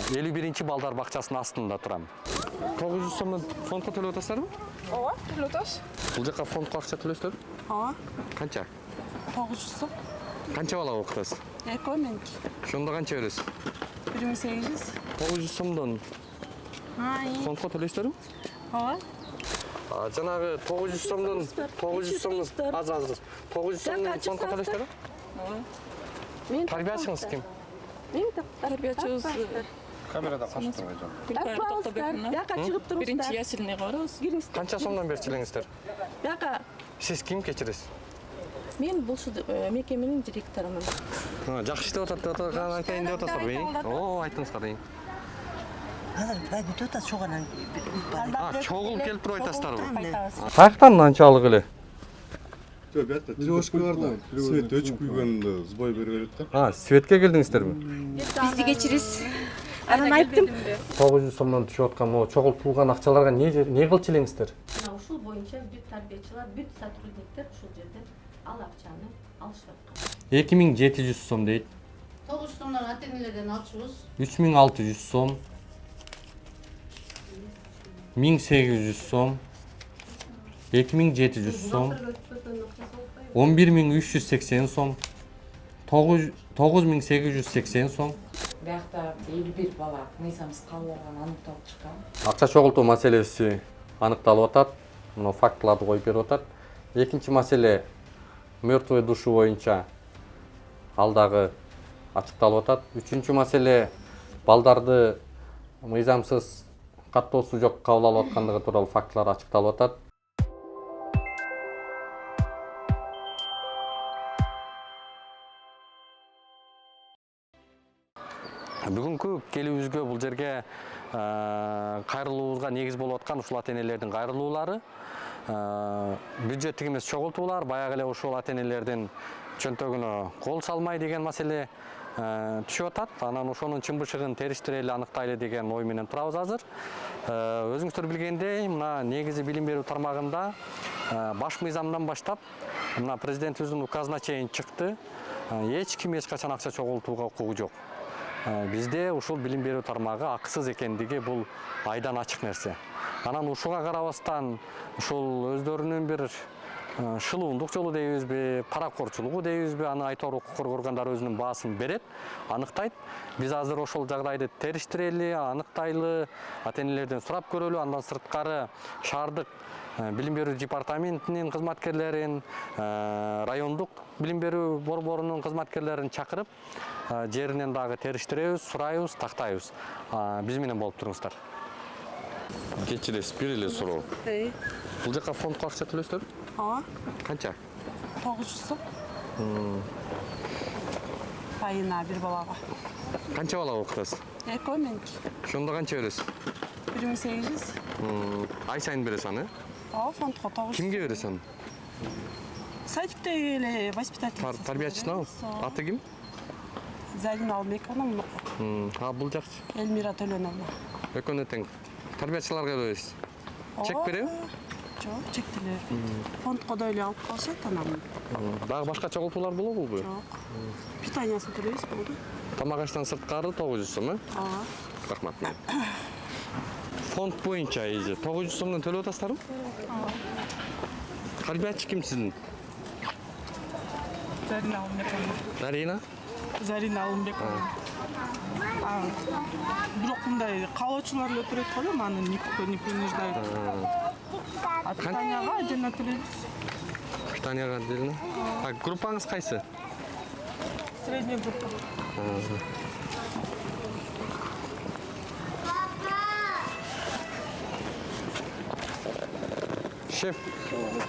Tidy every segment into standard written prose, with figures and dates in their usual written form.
51-балдар бақшасының астында тұрам. 900 сомнан фондқа төлеп отырсыздарбы? Ооба, төлеп атабыз. Бұл жаққа фондқа ақша төлейсіздер? Ооба. Қанша? 900 сом. Қанша бала оқытасыз? 2 меники. Шонда қанша бересіз? 1800. 900 сомдан фондқа төлейсіздер? Ооба. Жаңағы 900 сомдан аз 900 сомдан фондқа төлейсіздер? Ооба. Тарбиячыңыз кім? Тарбиячыбыз Камерада қашып тұрған жан. Гүлкайыр Тоқтабекова. Яқа шығып тұрыңыздар. Биринчи ясилине барабыз. Қанша сомдан берчилеңіздер? Яқа Сіз кім кечиресіз? мен бұл мекеменің директорымын. Жақсы істеп отырған айтайын деп отырсыздар бе? О, айтыңыздар дейін. Бүт атасы шоғанан. Чоғыл келіп тұр айтасыздар ғой. Айтабыз. Қаяқтан анчалық эле? Девушка барды. Свет өчүп күйгөндө сбой берип берет Светке келдиңиздерби? Бизди кечиресиз. Анан айттым. 900 сомдон түшүп аткан могу чогул туулган акчаларга не кылчу элеңиздер? Ушул боюнча бүт тарбиячылар, бүт сотрудниктер ушул жерден ал акчаны алышып аткан. 2700 сом дейт. 900 сомдон ата-энелерден алчубуз. 3600 сом. 1800 сом. 2700 сом. 11380 сом. 9880 сом. Биякта 51 бала мыйзамсыз кабылган аныкталып чыккан. Акча чогултуу маселеси аныкталып атат. Мына фактыларды коюп берип атат. Экинчи маселе мертвые души боюнча ал дагы ачыкталып атат. Үчүнчү маселе балдарды мыйзамсыз каттоосу жок кабыл алып аткандыгы тууралуу фактылар ачыкталып атат. Бүгүнкү келүүбүзгө бул жерге кайрылуубузга негиз болуп аткан ушул ата-энелердин кайрылуулары, бюджеттик эмес чогултуулар, баягы эле ушул ата-энелердин чөнтөгүнө кол салмай деген маселе түшүп атат. Анан ошонун чымбышыгын териштирели, аныктайлы деген ой менен турабыз азыр. Өзүңүздөр билгендей, мына негизи билим берүү тармагында баш мыйзамдан баштап мына президентибиздин указына чейин чыкты. Эч ким эч качан акча чогултууга укугу жок. Бизде ушул билим берүү тармагы акысыз экендиги бул айдан ачык нерсе. Анан ушуга карабастан ушул өздөрүнүн бир шылуундук жолу дейбизби, паракорчулугу дейбизби, аны айтор укук коргоондар өзүнүн баасын берет, аныктайт. Биз азыр ошол жагдайды териштирели, аныктайлы, ата-энелерден сурап көрөлү, андан сырткары шаардык билим берүү департаментинин кызматкерлерин, райондук билим берүү борборунун кызматкерлерин чакырып, жеринен дагы териштиребиз, сурайбыз, тактайбыз. Биз менен болуп туруңуздар. Кечиресиз, бир эле суроо. Бул жака фондко акча төлөйсүздөр? Ооба. Канча? 900 сом. Айына бир балага. Канча бала окутасыз? 2 меники. Ошондо канча бересиз? 1800. Ай сайын бересиз аны? Ооба, фондко 900. Кимге бересиз аны? Садиктеги эле воспитательница. Тарбиячысына? Аты ким? Зарина Албековна. Бул жакчы. Эльмира Төлөновна. Экөөнү тең. Тарбиячыларга бересиз? Чек береби? Жок, чектелер. Фондко да эле алып калышат анан. Дагы башка чогултуулар болобу? Жок. Питаниясын төлөйбүз болду. Тамак аштан сырткары 900 сом, Ооба. Рахмат. Фонд боюнча 900 сомдон төлөп атасыздарбы? Тарбиячы ким сиздин? Зарина Албековна. Зарина? Зарина Албековна. Бирок мындай каалоочулар эле отуруп коелу, аны никто не принуждает. А питанияга отдельно төлөйбүз. Питанияга отдельно? Группаңыз кайсы? Средняя группа. Шеф,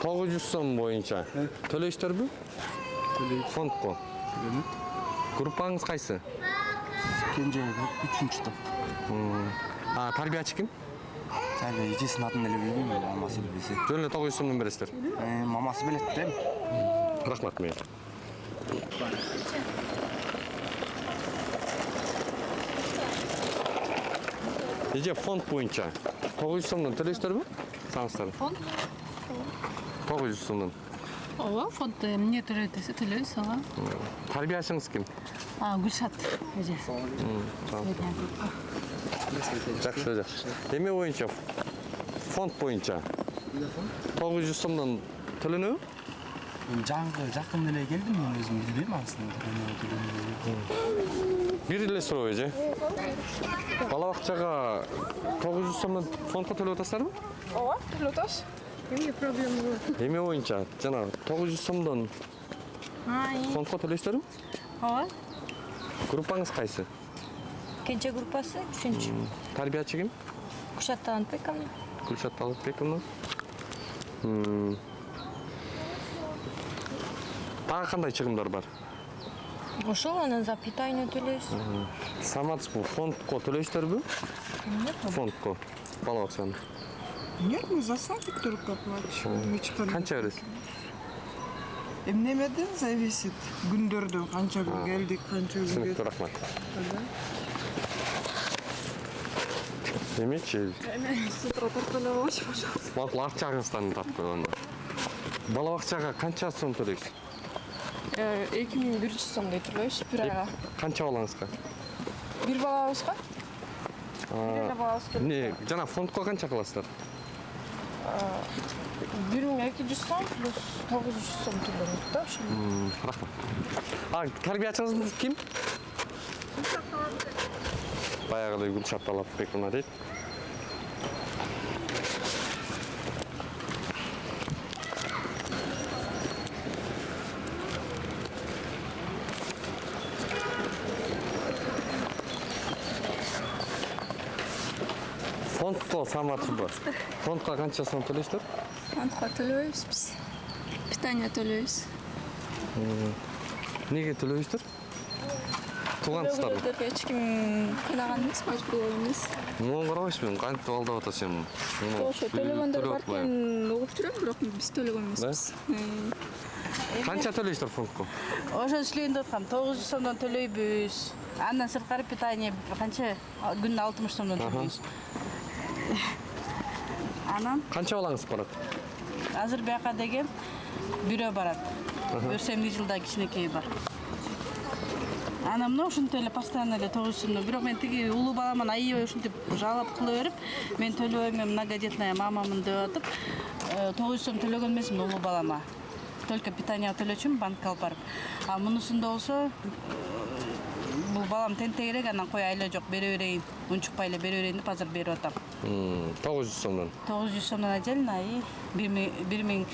900 сом боюнча төлөйсүздөрбү? Фондко. Группаңыз кайсы? Кенже 3-чү топ. Тарбиячы ким? Эжесинин атын эле билбейм, мамасы билсе. Жөн эле 900 сомдон бересиздер. Мамасы билет да. Рахмат мен. Фонд боюнча 900 сомдон төлөйсүздөрбү? Саңыздар. Фонд? 900 сомдон. Ооба, фонд эмне төлөйбүз, ооба. Тарбиячыңыз ким? Гүлшат эже. Жакшы. Эме боюнча фонд боюнча 900 сомдон төлөнөбү? Жакын эле келдим, мен өзүм билбейм анысын. Бир эле суроо же. Бала бакчага 900 сомдон фондко төлөп атасыздарбы? Ооба, төлөп атабыз. Эмне проблема бар? Эме боюнча жана 900 сомдон фондко төлөйсүздөрбү? Ооба. Группаңыз кайсы? Кенже группасы 3-чү. Тарбиячы ким? Кушат Алпековна. Гүлшат Алыкбековна. Дагы кандай чыгымдар бар? Ошол анан за питание төлөйбүз. Саматсбу фондко төлөйсүздөрбү? Фондко. Бала бакчаны. Нет, мы за садик только платим. Канча бересиз? Эмнемеден зависит. Күндөрдөн канча күн келдик, канча күн Синиктүү, рахмат. Демекчи, С утра тартылабыз, пожалуйста. макул акчаңыздан тартып койгондо. Бала бакчага канча сом төлөйсүз? 2100 сомдой төлөйбүз бир айга. Канча балаңызга? Бир балабызга? Бир эле балабыз келет. Не, жана фондко канча кыласыздар? 1200 сом плюс 900 сом төлөнөт да ошо. Рахмат. Тарбиячыңыз ким? Баягы Гүлшат Алыкбековна дейт. Фондко саматсызбы? Фондко канча сом төлөйсүздөр? Фондко төлөйбүз биз. Питание төлөйбүз. Неге төлөйсүздөр? Туугансыздарбы? Эч ким кыйнаган эмес, мажбурлоо эмес. Моң карабайсызбы? Кантип алдап атасың? Ошо төлөгөндөр бар экен, угуп жүрөм, бирок биз төлөгөн эмеспиз. Канча төлөйсүздөр фондко? Ошо иштейин деп аткам, 900 сомдон төлөйбүз. Андан сырткары питание канча күнүнө 60 сомдон төлөйбүз. Анан Канча балаңыз барат? азыр бияка деген бирөө барат. Өрсөмдү жылда кичинекей бар. Анан мына ушинтип эле постоянно эле 900 сомдон. Бирок мен тиги улуу баламан аябай ушинтип жалап кыла берип, мен төлөбөйм, мен многодетная мамамын деп атып, 900 сом төлөгөн эмесмин улуу балама. Только питание төлөчүм банкка алып барып. А мунусунда болсо бул балам тентегерек, анан кой айла жок, бере берейин. Унчукпай эле бере берейин деп азыр берип атам. 900 сомдон. 900 сомдон отдельно и 1000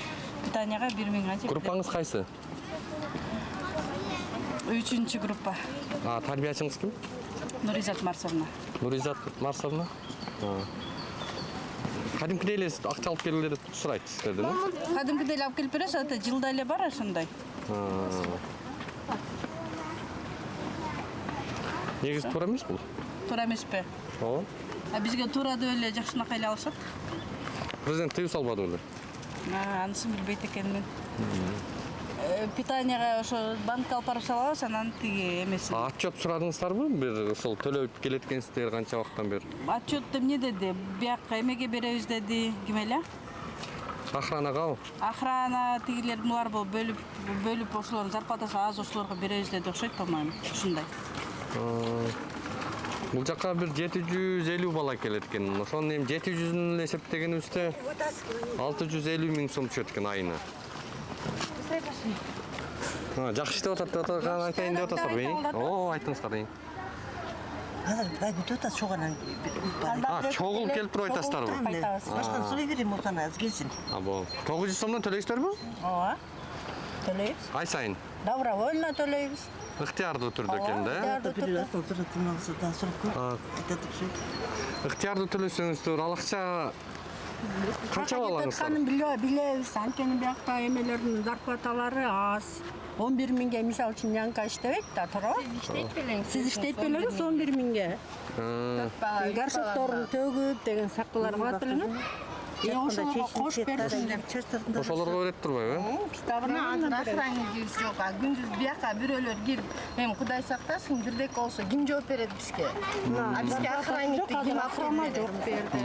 питанияга 1000 канча. Группаңыз кайсы? 3-чү группа. Тарбиячыңыз ким? Нуризат Марсовна. Нуризат Марсовна. Кадимкидей эле акча алып келгилер сурайт сиздерден, э? Кадимкидей алып келип беребиз, ата жылда эле бар ошондой. Негизи туура эмес бул? Туура эмеспи? Ооба. А бизге туура деп эле жакшынакай эле алышат. Президент тыюу салбады беле? Анысын билбейт экенмин. Питанияга ошо банкка алып барып салабыз, анан тиги эмесин. Отчет сурадыңыздарбы? Бир ошол төлөп келет экенсиздер канча убакыттан бери? Отчет эмне деди? Биякка эмеге беребиз деди, ким эле? Охранагабы? Охрана тигилер булар бөлүп ошолордун зарплатасы аз, ошолорго беребиз деди окшойт, по-моему. Ушундай. Бул жакка бир 750 бала келет экен. Ошонун эми 700-ün эле эсептегенибизде 650 000 сом түшөт экен айына. Жакшы иштеп атат, айтайын деп атасыздарбы? Оо, айтыңыздар. Азыр күтүп атат чогунан. Чогул келип туруп айтасыздарбы? Башканы сурай берем, отан аз келсин. Бул 900 сомдон төлөйсүздөрбү? Ооба. Төлөйбүз. Ай сайын. Добровольно төлөйбүз. Ыктыярдуу түрдө экен да? Ыктыярдуу төлөсөңүздөр, ал акча канча балаңыз бар? Билебиз, анткени биякта эмелердин зарплаталары аз. 11 000ге мисалы үчүн Нянка иштебейт да, туурабы? Сиз иштейт белеңиз 11 000ге. Горшокторун төгүп деген сактылар кылат белеңиз. ошолорго кош берсин деп. Ошолорго берет турбайбы? Азыр охранник жок. Күндүз бияка бирөөлөр кирип, эми Кудай сактасын, бирдек болсо ким жооп берет бизге? Бизге охранникти ким охрана жооп берди?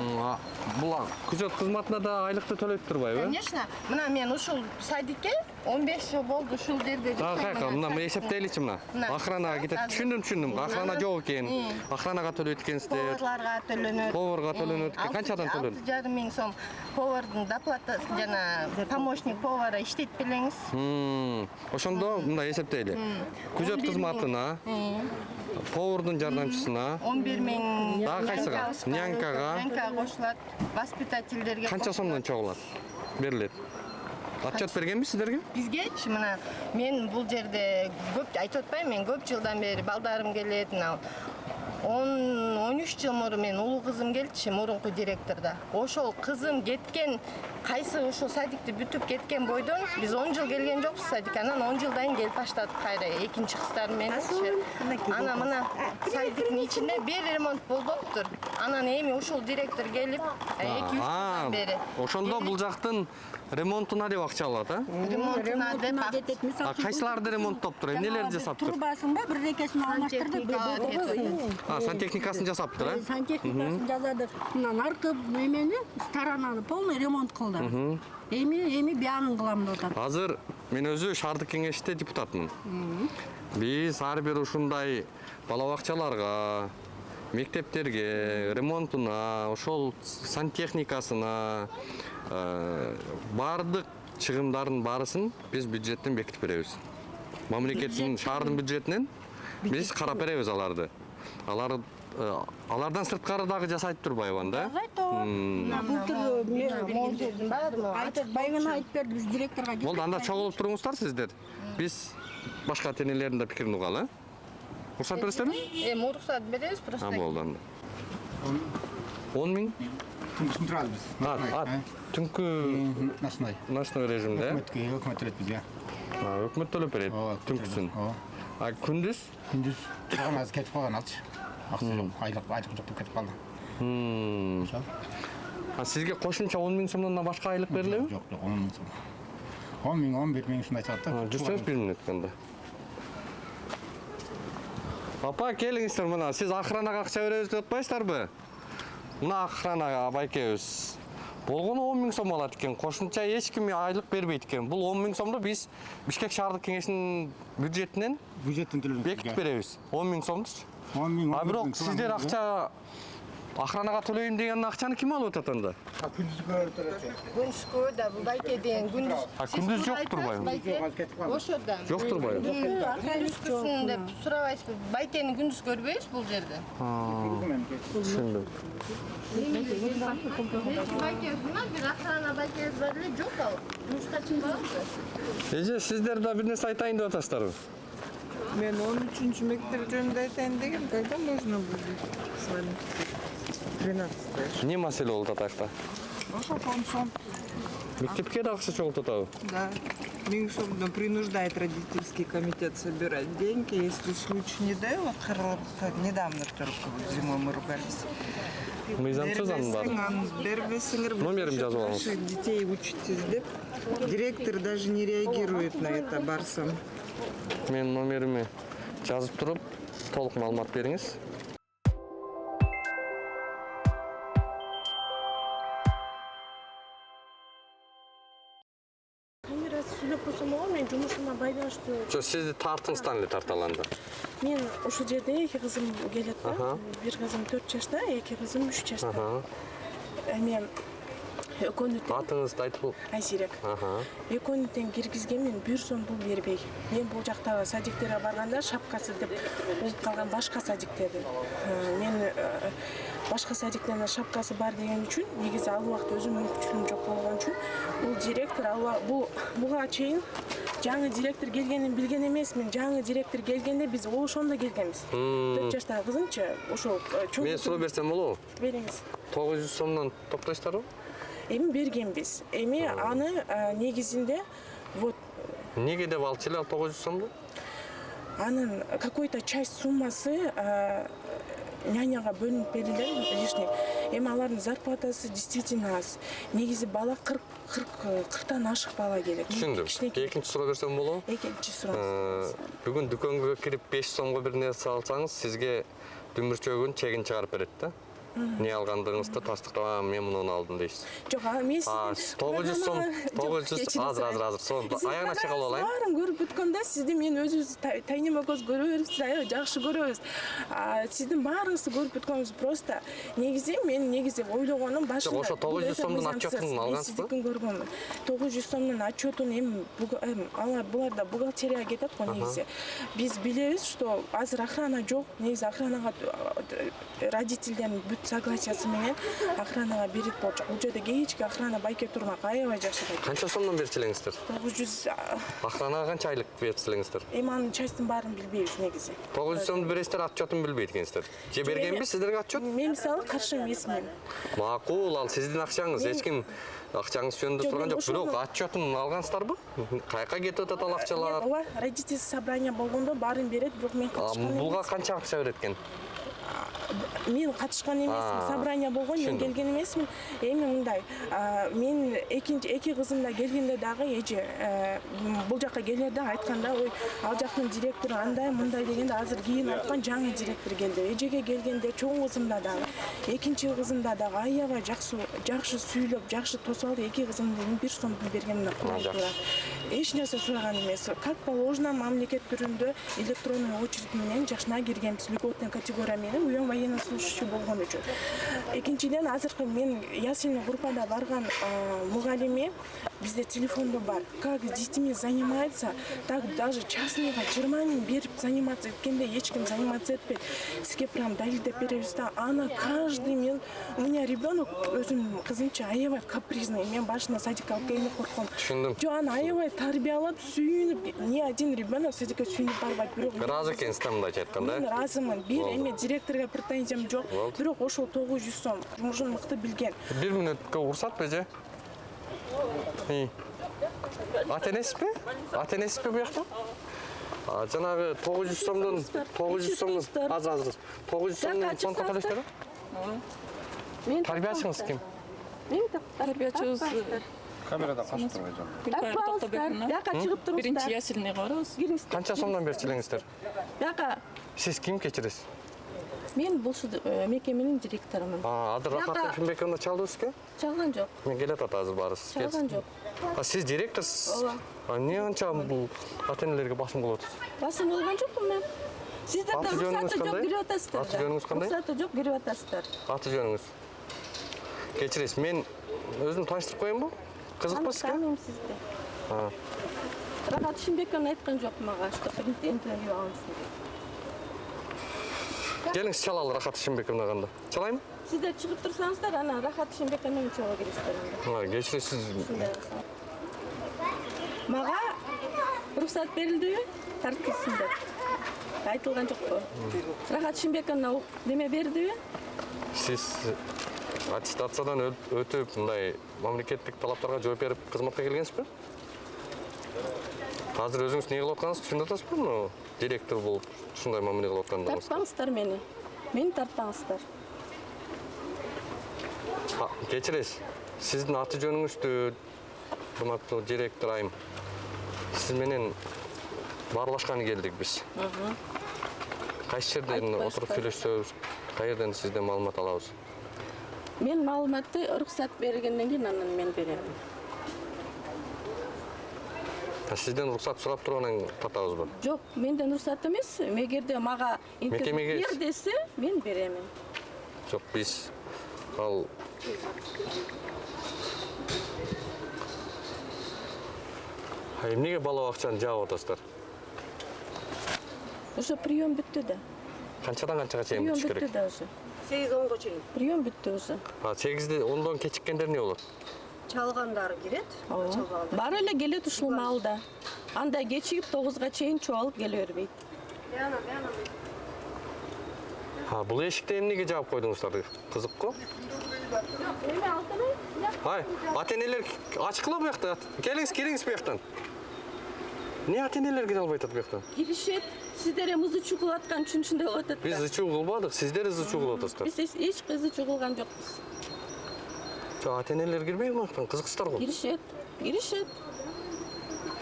Бул күзөт кызматына да айлыкты төлөйт турбайбы? Конечно. Мына мен ушул садикке 15 жыл болду ушул жерде Кайка, мына эсептейличи мына. Охранага кетет. Түшүндүм. Охрана жок экен. Охранага төлөйт экенсиздер. поварларга төлөнөт. Поварга төлөнөт экен. Канчадан төлөнөт? 6,5 миң сом повардын доплатасы жана помощник повара иштейт белеңиз. Ошондо мындай эсептейли. Күзөт кызматына, повардын жардамчысына 11 миң Дагы кайсыга? Нянкага. Нянка кошулат, воспитательдерге. Канча сомдон чогулат? Берилет. Отчет бергенби сиздерге? Бизгечи мына мен бул жерде көп айтып атпайм, мен көп жылдан бери балдарым келет, мына 13 жыл мурун мен улуу кызым келчи, мурунку директорда. Ошол кызым кеткен, кайсы ошол садикти бүтүп кеткен бойдон биз 10 жыл келген жокпуз садикке. Анан 10 жылдан кийин баштадык кайра экинчи кыздарым менен. Анан мына садиктин ичинде бир ремонт болуптур. Анан эми ушул директор келип 2-3 жылдан бери. Ошондо бул жактын ремонтуна деп акча алат, а? Ремонтуна деп Кайсыларды ремонттоптур? Эмнелерди жасаптыр? Турбасын ба бирдекесин алмаштырдык. Сантехникасын жасаптыр, а? Сантехникасын жасадык. Мына аркы эмени сторонаны полный ремонт кылды. Эми биянын кылам деп атат. Азыр мен өзү шаардык кеңеште депутатмын. Биз ар бир ушундай бала бакчаларга, мектептерге, ремонтуна, ошол сантехникасына бардык чыгымдардын баарысын биз бюджеттен бекитип беребиз. Мамлекеттин шаардын бюджетинен биз карап беребиз аларды. Алардан сырткары дагы жасайт турбайбы анда? Жасайт. Былтыр байгына айтып берди биз директорго. Болду, анда чогулуп туруңуздар сиздер. Биз башка тенелердин да пикирин угалы. Уруксат бересиздерби? Эми уруксат беребиз просто. Болду анда. 10 миң? Түнкүсүн турабыз биз. Түнкү ночной режимде. Өкмөт төлөйт бизге. Өкмөт төлөп берет түнкүсүн. Күндүз? Күндүз турган азыр кетип калган алчы. Акча жок, айлык жок деп кетип калды. Сизге кошумча 10 миң сомдон башка айлык берилеби? Жок, 10 миң сом. 10 миң, 11 миң ушундай чыгат да. Жүрсөңүз 1 мүнөт кандай. Апа, келиңиздер мына. Сиз охранага акча беребиз деп атпайсыздарбы? Мына охранага байкебиз. Болгону 10 миң сом алат экен. Кошумча эч ким айлык бербейт экен. Бул 10 миң сомду биз Бишкек шаардык кеңешинин бюджетинен төлөп бекитип беребиз. 10 миң сомдучу. 10 миң. Бирок сиздер акча охранага төлөйм деген акчаны ким алып атат анда? Күндүзгө да бул байке деген күндүз. Күндүз жок турбайбы? Ошода. Жок турбайбы? Күндүзгүсүн деп сурабайсызбы? Байкени күндүз көрбөйбүз бул жерде. Түшүндүм. Байке бир охрана байке бар эле жок ал. Жумушка чыкпабызбы? Эже, сиздер да бир нерсе айтайын деп атасыздарбы? Мен 13-чү мектеп жөнүндө айтайын дегем, когда можно будет с вами 13-е. Эмне маселе болуп атат? Ошо фонд. Мектепке да акча чогултуп атабы? Да. Миң сомдон принуждает родительский комитет собирать деньги, если случай не дай, вот недавно только вот зимой мы ругались. Мыйзамсыз бар. Номерим жазып алыңыз. Ваших детей учитесь деп. Директор даже не реагирует на это барсам. Мен номерими жазып туруп, толук маалымат бериңиз. Сүйлөп койсом болобу, мен жумушума байланыштуу. Жок, сизди тартыңыздан эле тарталанды. Мен ошол жерде 2 кызым келет да. Бир кызым 4 жашта, 2 кызым 3 жашта. Эми экөөнү Атыңызды айтып. Айсирек. Экөөнү тең киргизген мен 1 сом пул бербей. Мен бул жактагы садиктерге барганда шапкасы деп угуп калган башка садиктерди. Мен башка садиктен шапкасы бар деген үчүн, негизи ал убакта өзүм мүмкүнчүлүгүм жок болгон үчүн, бул директор буга чейин жаңы директор келгенин билген эмесмин. Жаңы директор келгенде биз ошондо келгенбиз. 4 жаштагы кызымчы ошол чоң. Мен суроо берсем болобу? Бериңиз. 900 сомдон топтойсуздарбы? Эми бергенбиз. Эми аны негизинде вот Неге деп алчу эле 900 сомду? Анын какой-то часть суммасы няняга бөлүнүп берилер лишний. Эми алардын зарплатасы действительно аз. Негизи бала 40-тан ашык бала келет. Түшүндүм. Экинчи суроо берсем болобу? Экинчи суроо. Бүгүн дүкөнгө кирип 5 сомго бир нерсе алсаңыз, сизге дүмүрчөгүн чегин чыгарып берет да. Не алгандыгыңызды тастыктап, мен муну алдым дейсиз. Жок, мен 900 сом, 900 азыр. Сонун аягына чыгып алайын. Баарын көрүп бүткөндө сизди мен өзүбүз тайнем экөөбүз көрө берипсиз, аябай жакшы көрөбүз. Сиздин баарыңызды көрүп бүткөнбүз просто. Негизи мен ойлогонум башында. Ошо 900 сомдун отчетун алгансызбы? Сиздикин көргөнмүн. 900 сомдун отчетун эми булар да бухгалтерияга кетет го негизи. Биз билебиз, что азыр охрана жок. Негизи охранага родительдердин бүт согласиясы менен охранага берет болчу. Бул жерде кечки охрана байке турмак, аябай жакшы байке. Канча сомдон берчилеңиздер? 900. Охранага канча айлык берчилеңиздер? Эми анын частын баарын билбейбиз негизи. 900 сомду бересиздер, отчетун билбейт экенсиздер. Же бергенби сиздерге отчет? Мен мисалы каршы эмесмин. Макул, ал сиздин акчаңыз. Эч ким акчаңыз жөнүндө турган жок. Бирок отчетун алгансыздарбы? Каяка кетип атат ал акчалар? Ооба, родительский собрание болгондо баарын берет, бирок мен катышкан эмесмин. Буга канча акча берет экен? Мен катышкан эмесмин, собрание болгон, мен келген эмесмин. Эми мындай, мен эки кызым да келгенде дагы эже бул жака келерде айтканда, ой, ал жактын директору андай, мындай дегенде азыр кийин айткан жаңы директор келди. Эжеге келгенде чоң кызымда дагы, экинчи кызымда дагы аябай жакшы сүйлөп, жакшы тосалды. Эки кызымдын 1 сом бергенине кубанып турат. Эч нерсе сураган эмес. Как положено, мамлекет түрүндө электронный очередь менен жашына киргенбиз, льготная категория менен уюм военнослужащий болгон үчүн. Экинчиден, азыркы мен ясельный группада барган мугалиме бизде телефондо бар. Как с детьми занимается, так даже частныйга 20 000 берип заниматься эткенде эч ким заниматься этпейт. Сизге прям далилдеп беребиз да. Аны каждый мен, у меня ребенок өзүм кызымча аябай капризный. Мен башына садикка алып келгенде корком. Түшүндүм. Жо аны аябай тарбиялап, сүйүнүп, ни один ребенок садикке сүйүнүп барбайт. Бирок ыраазы экенсиз да мындайча айтканда? Мен ыраазымын. Бир эми директорго претензиям жок. Бирок ошол 900 сом мужун мыкты билген. 1 мүнөткө уруксат беже? Ата энесизби? Ата энесизби буякта? Жанагы 900 сомдон азыр 900 сомдон фондко төлөйсүздөр? Тарбиячыңыз ким? Мен тарбиячыбыз. Камерада кашып турбай жана. Бияка чыгып туруңуздар. Биринчи ясельный барабыз. Канча сомдон берчилеңиздер? Бияка Сиз ким кечиресиз? мен бул мекеменин директорумун. Азыр Рахат Ишимбековна чалдыбызбы? Чалган жок. Мен келет ата азыр барысыз. Чалган жок. Сиз директорсуз? Ооба. Эмне канча бул ата энелерге басым кылып атасыз? Басым болгон жокмун мен. Сиздер да рұқсаты жоқ кирип атасыздар. Аты жөнүңүз кандай? Рұқсаты жоқ кирип атасыздар. Аты жөнүңүз? Кечиресиз, мен өзүм тааныштырып коеюнбу? Кызыкпы сизге? Танымайм сизди. Рахат Ишимбековна айткан жок мага, что интервью алынсын деп. Келиңиз чалалы Рахат Ишимбековна кандай? Чалайбы? Сиздер чыгып турсаңыздар, ана Рахат Ишимбековнаны чала кересиздер анда. Кечиресиз. Мага рұқсат берилдиби? Тартылсындар. Айтылган жокпу? Рахат Ишимбековна неме бердиби? Сиз аттестациядан өтүп, мындай мамлекеттик талаптарга жооп берип кызматка келгенсизби? Азыр өзүңүз эмне кылып атканыңызды түшүнүп атасызбы? Мына директор болуп ушундай мамиле кылып аткандыгыңызды. Тартпаңыздар мени. Мени тартпаңыздар. Кечиресиз. Сиздин аты жөнүңүздү, урматтуу директор айым. Сиз менен баарлашканы келдик биз. Кайсы жерден отуруп сүйлөшсөбүз, каерден сизден маалымат алабыз? Мен маалыматты уруксат бергенден кийин анан мен берем. Сизден уруксат сурап туруп анан татабызбы? Жок, менден уруксат эмес. Эгерде мага интервью бер десе, мен беремин. Жок, биз ал эмнеге бала бакчаны жаап атасыздар? Уже прием бүттү да. Канчадан канчага чейин бүтүш керек? Прием бүттү да уже. 8-10 чейин. Прием бүттү уже. 8'de 10'dan keçikkenler ne olur? Чалгандар кирет. Бар эле келет ушул маалда. Анда кечигип 9га чейин чоалып келе бербейт. Бул эшикте эмнеге жаап койдуңуздар? Кызык го? Эме алтыны? Ата энелер ачкыла бу жакта. Келиңиз, кириңиз бу жактан. Эмне ата-энелер кире албай атат бияктан? Киришет, сиздер эми ызы чугулуп аткан үчүн ушундай болуп атат. Биз ызы чугулбадык, сиздер ызы чугулуп атасыздар. Биз эч ызы чугулган жокпуз. Ата-энелер кирбейби мактан? Кызыксыздар го. Киришет.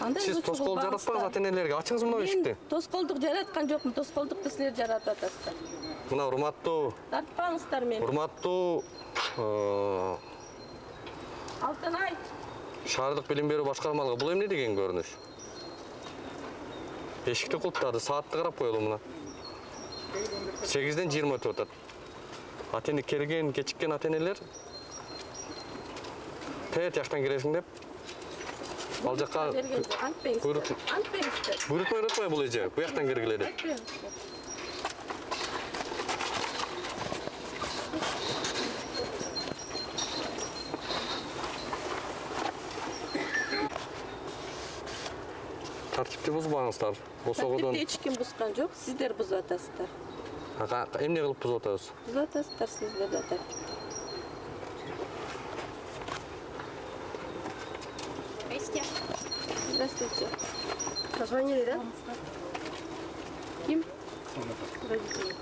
Андай Сиз тоскоол жаратпагыз ата-энелерге. Ачыңыз мына эшикти. Тоскоолдук жараткан жокмун. Тоскоолдукту силер жаратып атасыздар. Мына урматтуу, Тартпаңыздар мени. урматтуу Алтынай. шаардык билим берүү башкармалыгы. Бул эмне деген көрүнүш? Эшикти кулптады, саатты карап коелу мына. 8-ден 20 өтүп атат. Ата-эне келген, кечиккен ата-энелер тет жактан киресиң деп. Ал жакка буйрутмай бул эже. Бу жактан киргиле деп. Тартипти бузбаңыздар. Босогодон. Тартипти эч ким бузган жок, сиздер бузуп атасыздар. Эмне кылып бузуп атабыз? Бузуп атасыздар сиздер да тартип. Здравствуйте. Позвонили, да? Ким? Родители.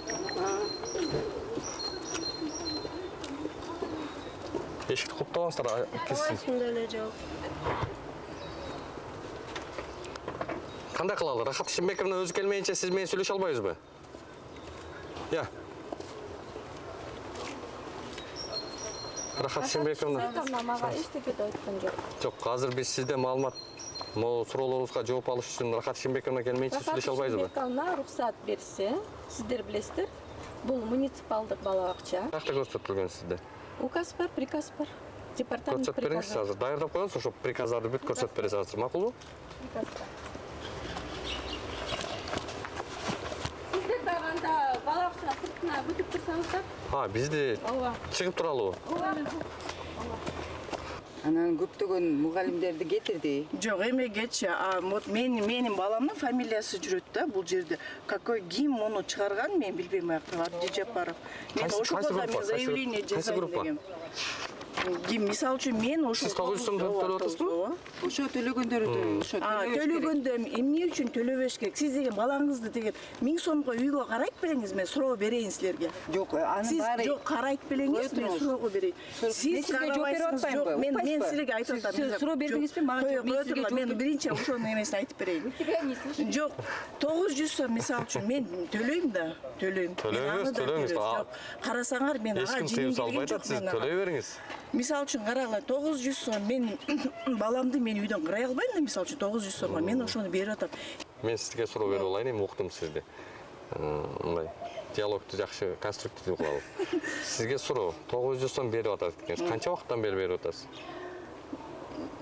Эшикти куптабаңыздар, кирсин. Ошондой эле жооп. Кандай кылалы? Рахат Ишимбековна өзү келмейинче сиз менен сүйлөшө албайбызбы? Рахат Ишимбековна. Мага эчтеке да айткан жок. Жок, азыр биз сизден маалымат, могу суроолоруңузга жооп алыш үчүн Рахат Ишимбековна келмейинче сүйлөшө албайбызбы? Ишимбековна уруксат берсе, сиздер билесиздер. Бул муниципалдык бала бакча. Каякта көрсөтүлгөн сизде? Указ бар, приказ бар. Департамент Көрсөтүп бериңиз приказы. азыр. Даярдап коюңуз, ошо приказдарды бүт көрсөтүп бересиз азыр. Макулбу? Сиздер дагы бала бакча сыртына бүтүп турсаңыздар. Бизди чыгып туралыбы? Анан көптөгөн мугалимдерди кетирди. Жок, эме кетчи. Вот менин баламдын фамилиясы жүрөт да бул жерде. Ким муну чыгарган мен билбейм аяктан. Абдижапаров. Мен ошого да мен заявление жасайм дегем. Мисалы үчүн мен ошо Сиз 900 сом төлөп атасызбы? Ошо төлөгөндөр төлөгөндө эмне үчүн төлөбөш керек? Сиз деген балаңызды деген 1000 сомго үйгө карайт белеңиз, мен суроо берейин силерге. Жок, анын баары. Сиз жок карайт белеңиз, мен суроого берейин. Сиз карабайсыңыз жок, мен силерге айтып атам. Сиз суроо бердиңизби? Мага мен биринчи ошонун эмесин айтып берейин. Жок, 900 сом мисалы үчүн мен төлөйм да, төлөйм. Төлөңүз. Карасаңар мен ага жиним келген жок. Сиз төлөй бериңиз. Мисалы үчүн карагыла 900 сом мен баламды мен үйдөн кырай албайм да, мисалы үчүн 900 сомго мен ошону берип атам. Мен сизге суроо берип алайын, эми уктум сизди. Мындай диалогду жакшы конструктивдүү кылалы. Сизге суроо 900 сом берип атат экенсиз. Канча убакыттан бери берип атасыз?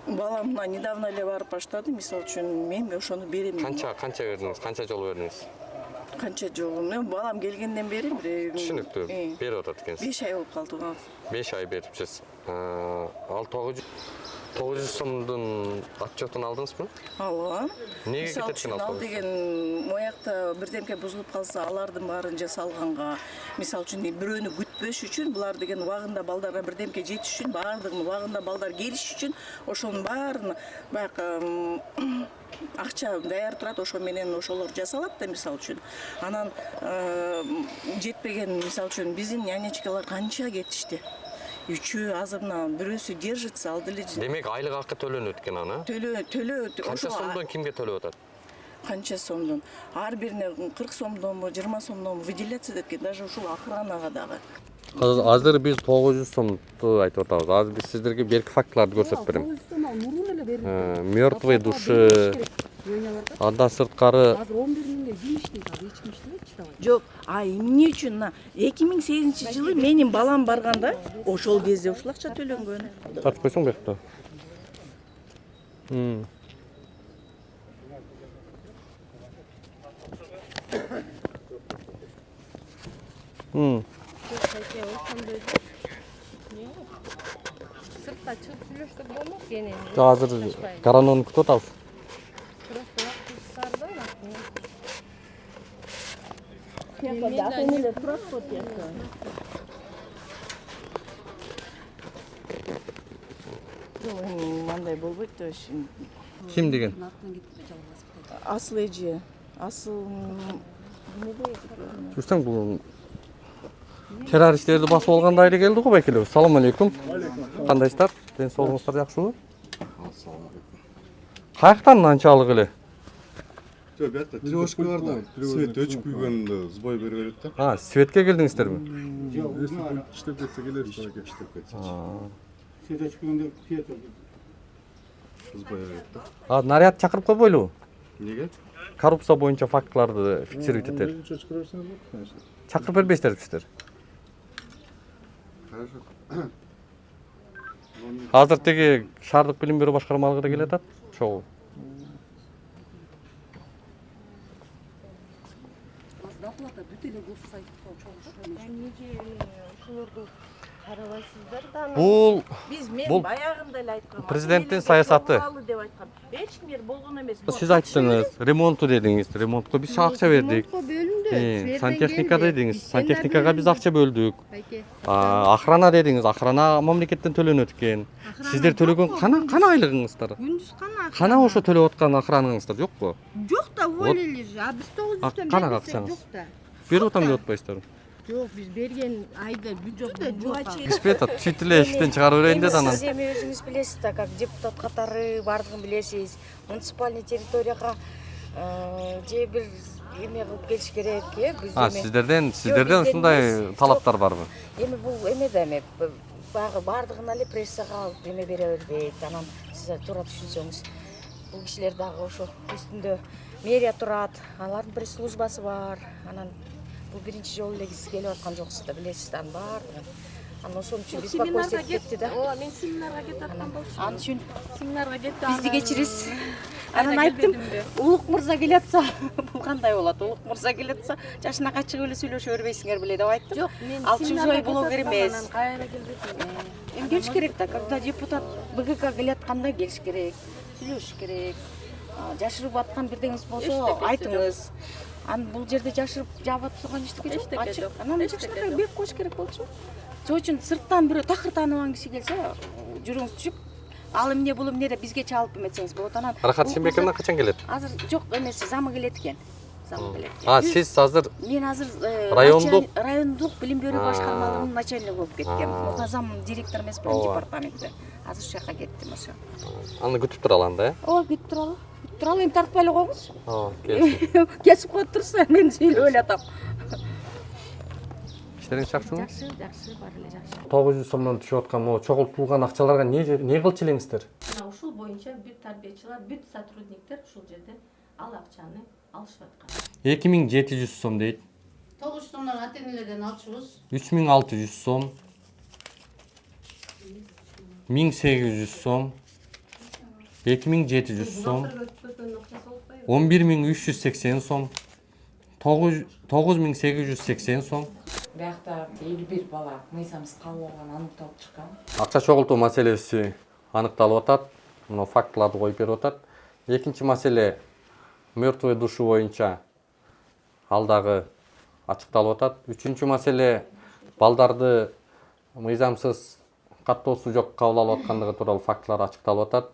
Балам недавно эле барып баштады, мисалы үчүн мен ошону берем. Канча бердиңиз? Канча жолу бердиңиз? Канча жолу? Мен балам келгенден бери Түшүнүктүү. Берип атат экенсиз. 5 ай болуп калды. 5 ай берипсиз. Ал 900 сомдун отчетун алдыңызбы? Алгам. Неге кететкен ал деген моякта бирдемке бузулуп калса, алардын баарын жасалганга, мисалы үчүн бирөөнү күтпөш үчүн, булар деген убагында балдарга бирдемке жетиш үчүн, баардыгын убагында балдар келиш үчүн, ошонун баарын баягы акча даяр турат, ошо менен ошолор жасалат да, мисалы үчүн. Анан жетпеген, мисалы үчүн биздин нянечкалар канча кетишти. Үчөө азырына бирөөсү держится, ал деле. Демек айлык акы төлөнөт экен аны? Төлөт. Канча сомдон кимге төлөп атат? Канча сомдон? Ар бирине 40 сомдонбу, 20 сомдонбу выделяться экен, даже ушул охранага дагы. Азыр биз 900 сомду айтып атабыз. Азыр биз сиздерге берки фактыларды көрсөтүп берем. Мертвые души, андан сырткары. Азыр 11 миңге ким иштейт, ал эч ким иштебейт, чыдабайт. Жок, эмне үчүн 2008-жылы менин балам барганда ошол кезде ушул акча төлөнгөн. Тартып койсоң бuyakta. Сыртта чыгып сүйлөшсөк болмок кene. Азыр коронаны күтүп атабыз. Мындай болбойт да. Ким деген? Асыл эже. Асыл Жүрсең бұл террористерді басып алғанда айры келді ғой Байкелеу. Салам алейкум. Қандайсыздар? Денсаулығыңыздар жақсы ғой? Қаяқтан мынанчалық эле? Жоқ, бияқта тележкаларда свет өчүп күйгөндө сбой бере берет да. Светке келдиңиздерби? Иштеп кетсе келерсиз аке. Иштеп кетсе. Свет өчүп күйгөндө свет Сбой берет да. Наряд чакырып койбойлубу? Неге? Коррупция боюнча фактыларды фиксировать этет. Чакырып бербейсиздерби сиздер? Хорошо. Азыр теги шаардык билим берүү башкармалыгы да келатат. Чогуу. Зарплата бүт эле госсайт Карабайсыздар да. Бул Мен баягында эле айткам. президенттин саясаты. деп айткам. Эч ким болгон эмес. Сиз айттыңыз, ремонтту дедиңиз. Ремонтко биз акча бердик. Бөлүндү. Сантехника дедиңиз. Сантехникага биз акча бөлдүк. Охрана дедиңиз. Охрана мамлекеттен төлөнөт экен. Сиздер төлөгөн кана айлыгыңыздар? Күндүз кана. Кана ошо төлөп аткан охранаңыздар жокпу? Жок да, уволили же. А биз 900 Кана каксаңыз? Жок да. Берип атам деп атпайсыздарбы? Жок, биз берген айда бюджет да жок. Эксперт чит эле иштен чыгарып берейин деди анан. Сиз эми өзүңүз билесиз да, как депутат катары бардыгын билесиз. Муниципальный территорияга же бир эме кылып келиш керек, Сиздерден ушундай талаптар барбы? Эми бул эме да эме баягы бардыгын эле прессага алып эме бере бербейт. Анан сиз туура түшүнсөңүз, бул кишилер дагы ошо үстүндө мэрия турат, алардын пресс-службасы бар. Анан бул биринчи жолу эле сиз келип аткан жоксуз да, билесиз да бардыгын. Анан ошон үчүн беспокойство кетти да. Ооба, мен семинарга кетип аткан болчумун. Анын үчүн Семинарга кетип. бизди кечириз. Анан айттым, Улук мырза келатса, бул кандай болот? Улук мырза келатса, жашына качык эле сүйлөшө бербейсиңер беле деп айттым. Жок, мен Ал чужой блогер эмес. Кайра келбедим. Эми келиш керек да, когда депутат БГК келатканда келиш керек, сүйлөшүш керек. Жашырып аткан бирдеңиз болсо айтыңыз. Анан бул жерде жашырып жаап турган эчтеке жок, ачык. Анан ачык бек коюш керек болчу. Ошон үчүн сырттан бирөө такыр тааныбаган киши келсе, жүрүңүз түшүп, ал эмне бул эмне деп бизге чалып эметсеңиз болот. Анан Рахат Шембековна качан келет? азыр жок эмес, замы келет экен. Сиз азыр Мен азыр райондук билим берүү башкармалыгынын начальниги болуп кеткем. Мутазам директор эмес, департаментте. Азыр ушул жака кеттим ошо. аны күтүп туралы анда, э? Ооба, күтүп туралы. Күтүп туралы, эми тартпай эле коюңуз. Келип. Кесип коюп турса, мен сүйлөп эле атам. Иштериңиз жакшыбы? Жакшы, бар эле жакшы. 900 сомдон түшүп аткан могу чогултулган акчаларга не кылчу элеңиздер? Ушул боюнча бүт тарбиячылар, бүт сотрудниктер ушул жерде ал акчаны алышып аткан. 2700 сом дейт. 900 сомдон ата-энелерден алчубуз. 3600 сом. 1800 сом. 2700 сом. 11380 сом. 9880 сом. Биякта бир бала мыйзамсыз кабыл алган аныкталып чыккан. Акча чогултуу маселеси аныкталып атат. Мына фактыларды коюп берип атат. Экинчи маселе мертвые души боюнча ал дагы ачыкталып атат. Үчүнчү маселе балдарды мыйзамсыз каттоосу жок кабыл алып аткандыгы тууралуу фактылар ачыкталып атат.